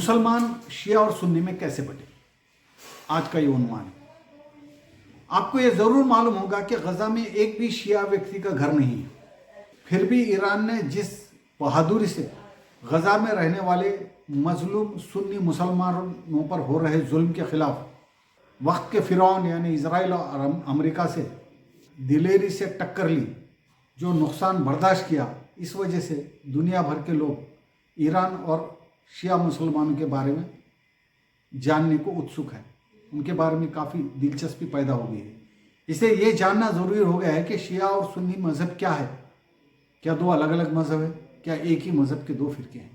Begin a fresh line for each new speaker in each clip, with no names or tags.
مسلمان شیعہ اور سنی میں کیسے بٹے، آج کا یہ عنوان ہے۔ آپ کو یہ ضرور معلوم ہوگا کہ غزہ میں ایک بھی شیعہ ویکتی کا گھر نہیں ہے، پھر بھی ایران نے جس بہادری سے غزہ میں رہنے والے مظلوم سنی مسلمانوں پر ہو رہے ظلم کے خلاف وقت کے فرعون یعنی اسرائیل اور امریکہ سے دلیری سے ٹکر لی، جو نقصان برداشت کیا، اس وجہ سے دنیا بھر کے لوگ ایران اور شیعہ مسلمانوں کے بارے میں جاننے کو اتسک ہے، ان کے بارے میں کافی دلچسپی پیدا ہو گئی ہے۔ اسے یہ جاننا ضروری ہو گیا ہے کہ شیعہ اور سنی مذہب کیا ہے، کیا دو الگ الگ مذہب ہیں، کیا ایک ہی مذہب کے دو فرقے ہیں،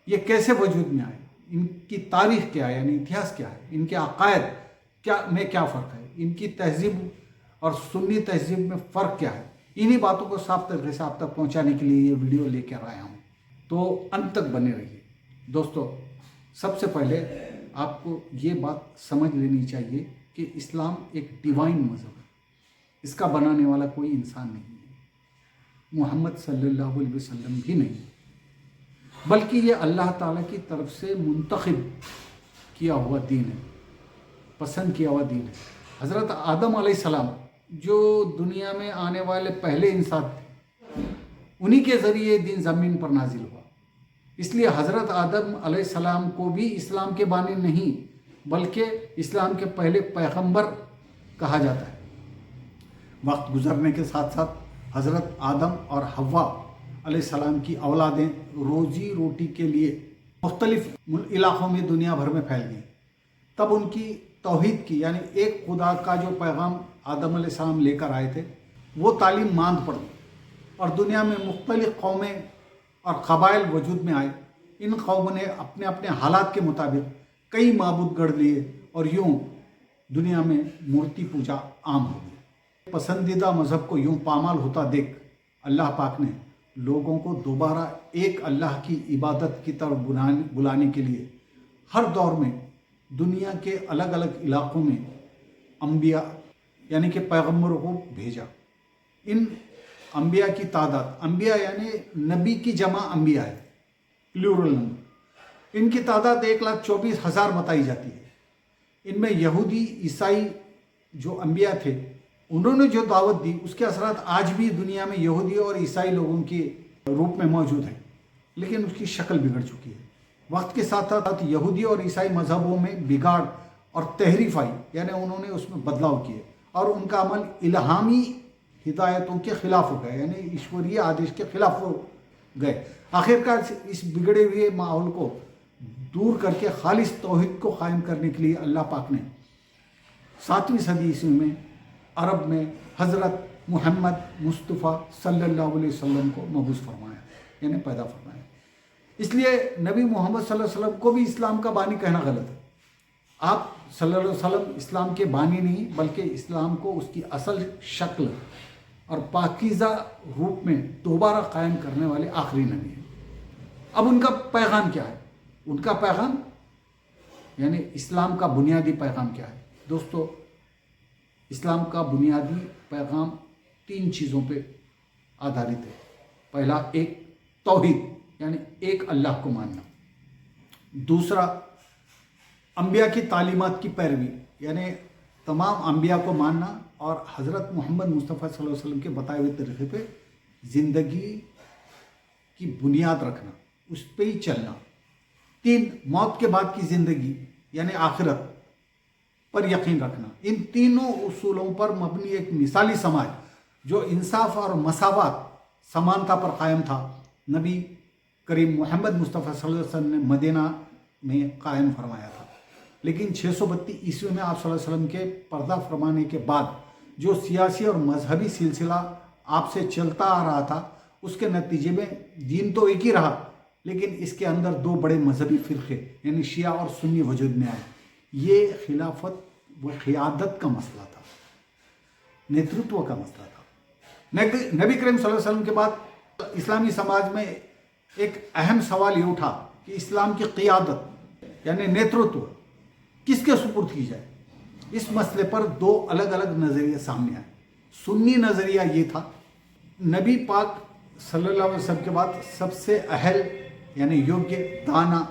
یہ کیسے وجود میں آئے، ان کی تاریخ کیا ہے یعنی اتہاس کیا ہے، ان کے عقائد میں کیا فرق ہے، ان کی تہذیب اور سنی تہذیب میں فرق کیا ہے، انہی باتوں کو صاف طریقے سے آپ تک پہنچانے کے لیے یہ ویڈیو لے کر آیا ہوں، تو انت تک بنے رہیے۔ دوستو، سب سے پہلے آپ کو یہ بات سمجھ لینی چاہیے کہ اسلام ایک ڈیوائن مذہب ہے، اس کا بنانے والا کوئی انسان نہیں ہے، محمد صلی اللہ علیہ وسلم بھی نہیں، بلکہ یہ اللہ تعالیٰ کی طرف سے منتخب کیا ہوا دین ہے، پسند کیا ہوا دین ہے۔ حضرت آدم علیہ السلام جو دنیا میں آنے والے پہلے انسان تھے، انہی کے ذریعے دین زمین پر نازل ہوا، اس لیے حضرت آدم علیہ السلام کو بھی اسلام کے بانی نہیں بلکہ اسلام کے پہلے پیغمبر کہا جاتا ہے۔ وقت گزرنے کے ساتھ ساتھ حضرت آدم اور حوا علیہ السلام کی اولادیں روزی روٹی کے لیے مختلف علاقوں میں دنیا بھر میں پھیل گئیں، تب ان کی توحید کی یعنی ایک خدا کا جو پیغام آدم علیہ السلام لے کر آئے تھے وہ تعلیم ماند پڑ گئی، اور دنیا میں مختلف قومیں اور قبائل وجود میں آئے۔ ان قوموں نے اپنے اپنے حالات کے مطابق کئی معبود گڑھ لیے اور یوں دنیا میں مورتی پوجا عام ہو گئی۔ پسندیدہ مذہب کو یوں پامال ہوتا دیکھ اللہ پاک نے لوگوں کو دوبارہ ایک اللہ کی عبادت کی طرف بلانے کے لیے ہر دور میں دنیا کے الگ الگ علاقوں میں انبیاء یعنی کہ پیغمبروں کو بھیجا۔ ان انبیاء کی تعداد، انبیاء یعنی نبی کی جمع انبیاء ہے، پلورل نمبر، ان کی تعداد 1,24,000 بتائی جاتی ہے۔ ان میں یہودی عیسائی جو انبیاء تھے انہوں نے جو دعوت دی اس کے اثرات آج بھی دنیا میں یہودی اور عیسائی لوگوں کے روپ میں موجود ہیں، لیکن اس کی شکل بگڑ چکی ہے۔ وقت کے ساتھ ساتھ یہودی اور عیسائی مذہبوں میں بگاڑ اور تحریف آئی، یعنی انہوں نے اس میں بدلاؤ کیے اور ان کا عمل الہامی ہدایتوں کے خلاف ہو گیا، یعنی ایشوریہ آدیش کے خلاف ہو گئے۔ آخرکار اس بگڑے ہوئے ماحول کو دور کر کے خالص توحید کو قائم کرنے کے لیے اللہ پاک نے 7ویں صدی عیسوی میں عرب میں حضرت محمد مصطفیٰ صلی اللہ علیہ وسلم کو مبعوث فرمایا، یعنی پیدا فرمایا۔ اس لیے نبی محمد صلی اللہ علیہ وسلم کو بھی اسلام کا بانی کہنا غلط ہے۔ آپ صلی اللہ علیہ وسلم اسلام کے بانی نہیں بلکہ اسلام کو اس کی اصل شکل اور پاکیزہ روپ میں دوبارہ قائم کرنے والے آخری نبی ہیں۔ اب ان کا پیغام کیا ہے؟ ان کا پیغام یعنی اسلام کا بنیادی پیغام کیا ہے؟ دوستو، اسلام کا بنیادی پیغام 3 چیزوں پہ آدھارت ہے۔ پہلا، ایک توحید یعنی ایک اللہ کو ماننا۔ دوسرا، انبیاء کی تعلیمات کی پیروی یعنی تمام انبیاء کو ماننا اور حضرت محمد مصطفیٰ صلی اللہ علیہ وسلم کے بتائے ہوئے طریقے پہ زندگی کی بنیاد رکھنا، اس پہ ہی چلنا۔ 3، موت کے بعد کی زندگی یعنی آخرت پر یقین رکھنا۔ ان تینوں اصولوں پر مبنی ایک مثالی سماج جو انصاف اور مساوات، سمانتا پر قائم تھا، نبی کریم محمد مصطفیٰ صلی اللہ علیہ وسلم نے مدینہ میں قائم فرمایا تھا۔ لیکن 632 عیسوی میں آپ صلی اللہ علیہ وسلم کے پردہ فرمانے کے بعد جو سیاسی اور مذہبی سلسلہ آپ سے چلتا آ رہا تھا، اس کے نتیجے میں دین تو ایک ہی رہا لیکن اس کے اندر 2 بڑے مذہبی فرقے یعنی شیعہ اور سنی وجود میں آئے۔ یہ خلافت و قیادت کا مسئلہ تھا، نیترتو کا مسئلہ تھا۔ نبی کریم صلی اللہ علیہ وسلم کے بعد اسلامی سماج میں ایک اہم سوال یہ اٹھا کہ اسلام کی قیادت یعنی نیترتو کس کے سپرد کی جائے۔ اس مسئلے پر 2 الگ الگ نظریے سامنے آئے۔ سنی نظریہ یہ تھا، نبی پاک صلی اللہ علیہ وسلم کے بعد سب سے اہل یعنی یوگیہ، دانا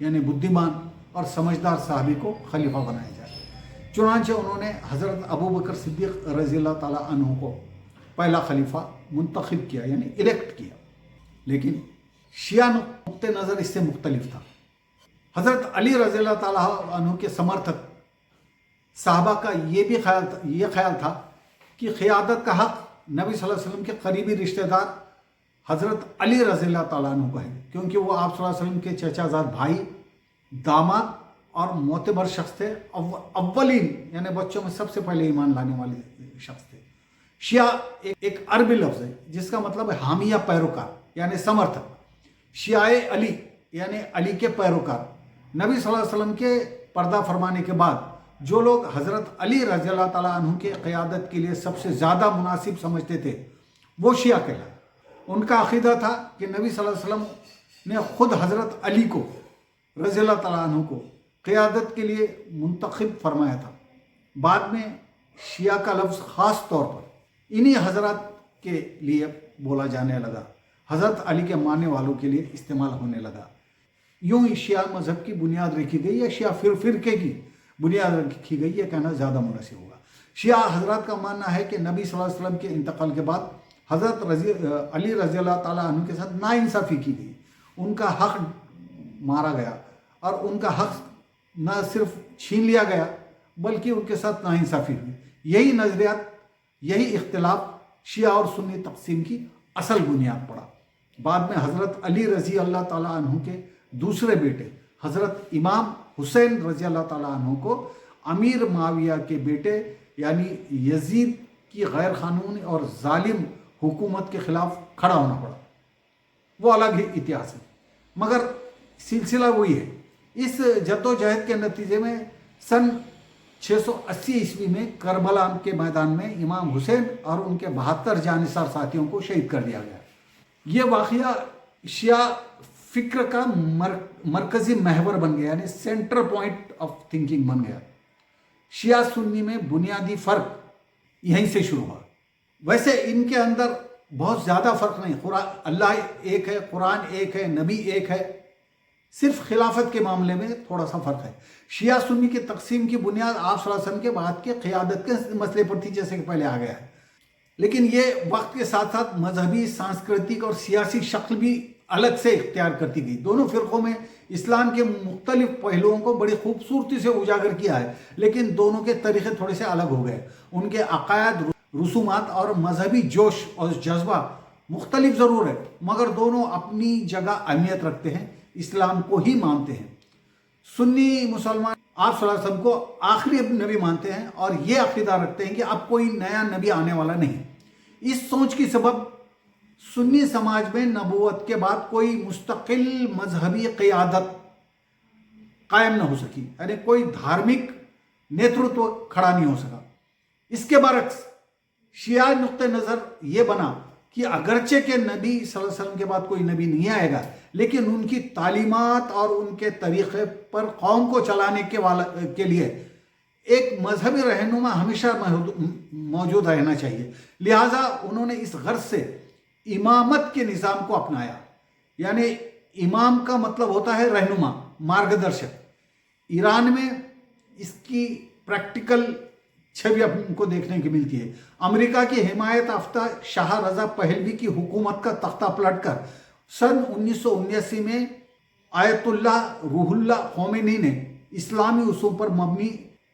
یعنی بدھیمان اور سمجھدار صحابی کو خلیفہ بنایا جائے۔ چنانچہ انہوں نے حضرت ابو بکر صدیق رضی اللہ تعالیٰ عنہ کو پہلا خلیفہ منتخب کیا، یعنی الیکٹ کیا۔ لیکن شیعہ نقطۂ نظر اس سے مختلف تھا۔ حضرت علی رضی اللہ تعالیٰ عنہ کے سمرتھک صحابہ کا یہ خیال تھا کہ قیادت کا حق نبی صلی اللہ علیہ وسلم کے قریبی رشتہ دار حضرت علی رضی اللہ تعالیٰ عنہ کو ہے، کیونکہ وہ آپ صلی اللہ علیہ وسلم کے چچا زاد بھائی، داماد اور معتبر شخص تھے، اولین یعنی بچوں میں سب سے پہلے ایمان لانے والے شخص تھے۔ شیعہ ایک عربی لفظ ہے جس کا مطلب ہے حامی یا پیروکار، یعنی سمرتھک۔ شیعہ علی یعنی علی کے پیروکار۔ نبی صلی اللہ علیہ وسلم کے پردہ فرمانے کے بعد جو لوگ حضرت علی رضی اللہ تعالیٰ عنہ کے قیادت کے لیے سب سے زیادہ مناسب سمجھتے تھے وہ شیعہ کہلائے۔ ان کا عقیدہ تھا کہ نبی صلی اللہ علیہ وسلم نے خود حضرت علی کو رضی اللہ تعالیٰ عنہ کو قیادت کے لیے منتخب فرمایا تھا۔ بعد میں شیعہ کا لفظ خاص طور پر انہی حضرات کے لیے بولا جانے لگا، حضرت علی کے ماننے والوں کے لیے استعمال ہونے لگا۔ یوں ہی شیعہ مذہب کی بنیاد رکھی گئی یا شیعہ فرقے کی بنیاد رکھی گئی، یہ کہنا زیادہ مناسب ہوگا۔ شیعہ حضرات کا ماننا ہے کہ نبی صلی اللہ علیہ وسلم کے انتقال کے بعد حضرت علی رضی اللہ تعالیٰ عنہ کے ساتھ ناانصافی کی گئی، ان کا حق مارا گیا اور ان کا حق نہ صرف چھین لیا گیا بلکہ ان کے ساتھ ناانصافی ہوئی۔ یہی نظریات، یہی اختلاف شیعہ اور سنی تقسیم کی اصل بنیاد پڑا۔ بعد میں حضرت علی رضی اللہ تعالیٰ عنہ کے دوسرے بیٹے حضرت امام حسین رضی اللہ تعالیٰ عنہ کو امیر معاویہ کے بیٹے یعنی یزید کی غیر قانونی اور ظالم حکومت کے خلاف کھڑا ہونا پڑا۔ وہ الگ ہی اتہاس ہے، مگر سلسلہ وہی ہے۔ اس جدوجہد کے نتیجے میں سن 680 عیسوی میں کربلا کے میدان میں امام حسین اور ان کے 72 جانثار ساتھیوں کو شہید کر دیا گیا۔ یہ واقعہ شیعہ فکر کا مرکزی محور بن گیا، یعنی سینٹر پوائنٹ آف تھنکنگ بن گیا۔ شیعہ سنی میں بنیادی فرق یہیں سے شروع ہوا۔ ویسے ان کے اندر بہت زیادہ فرق نہیں، اللہ ایک ہے، قرآن ایک ہے، نبی ایک ہے، صرف خلافت کے معاملے میں تھوڑا سا فرق ہے۔ شیعہ سنی کی تقسیم کی بنیاد آپ صلی اللہ علیہ وسلم کے بعد کے قیادت کے مسئلے پر تھی، جیسے کہ پہلے آ گیا ہے، لیکن یہ وقت کے ساتھ ساتھ مذہبی، سانسکرتک اور سیاسی شکل بھی الگ سے اختیار کرتی گئی۔ دونوں فرقوں میں اسلام کے مختلف پہلوؤں کو بڑی خوبصورتی سے اجاگر کیا ہے، لیکن دونوں کے طریقے تھوڑے سے الگ ہو گئے۔ ان کے عقائد، رسومات اور مذہبی جوش اور جذبہ مختلف ضرور ہے، مگر دونوں اپنی جگہ اہمیت رکھتے ہیں، اسلام کو ہی مانتے ہیں۔ سنی مسلمان آپ صلی اللہ علیہ وسلم کو آخری نبی مانتے ہیں اور یہ عقیدہ رکھتے ہیں کہ اب کوئی نیا نبی آنے والا نہیں۔ اس سوچ کی سبب سنی سماج میں نبوت کے بعد کوئی مستقل مذہبی قیادت قائم نہ ہو سکی، یعنی کوئی دھارمک نیترتو کھڑا نہیں ہو سکا۔ اس کے برعکس شیعہ نقطہ نظر یہ بنا کہ اگرچہ کہ نبی صلی اللہ علیہ وسلم کے بعد کوئی نبی نہیں آئے گا، لیکن ان کی تعلیمات اور ان کے طریقے پر قوم کو چلانے کے لیے ایک مذہبی رہنما ہمیشہ موجود رہنا چاہیے۔ لہٰذا انہوں نے اس غرض سے امامت کے نظام کو اپنایا، یعنی امام کا مطلب ہوتا ہے رہنما، مارگدرشک۔ ایران میں اس کی پریکٹیکل چھوی ہم کو دیکھنے کی ملتی ہے۔ امریکہ کی حمایت یافتہ شاہ رضا پہلوی کی حکومت کا تختہ پلٹ کر سن 1979 میں آیت اللہ روح اللہ خمینی نے اسلامی اصول پر مبنی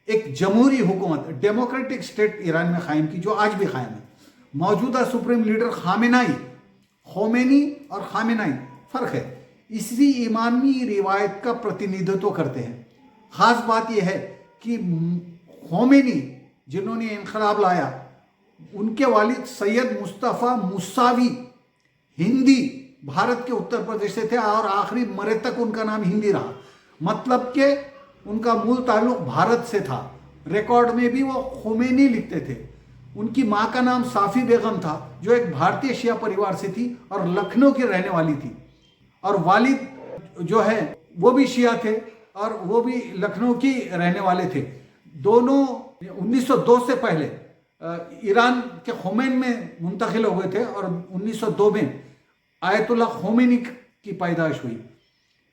ایک جمہوری حکومت، ڈیموکریٹک اسٹیٹ ایران میں قائم کی، جو آج بھی قائم ہے۔ موجودہ سپریم لیڈر خمینی اور خامنائی فرق ہے، اسی امامی روایت کا پرتیندھتو کرتے ہیں۔ خاص بات یہ ہے کہ خمینی جنہوں نے انقلاب لایا، ان کے والد سید مصطفیٰ موساوی ہندی بھارت کے اتر پردیش سے تھے اور آخری مرے تک ان کا نام ہندی رہا، مطلب کہ ان کا مول تعلق بھارت سے تھا۔ ریکارڈ میں بھی وہ خمینی لکھتے تھے۔ ان کی ماں کا نام صافی بیگم تھا، جو ایک بھارتی شیعہ پریوار سے تھی اور لکھنؤ کی رہنے والی تھی، اور والد جو ہے وہ بھی شیعہ تھے اور وہ بھی لکھنؤ کی رہنے والے تھے۔ دونوں 1902 سے پہلے ایران کے خمین میں منتقل ہو گئے تھے اور 1902 میں آیت اللہ خمینی کی پیدائش ہوئی۔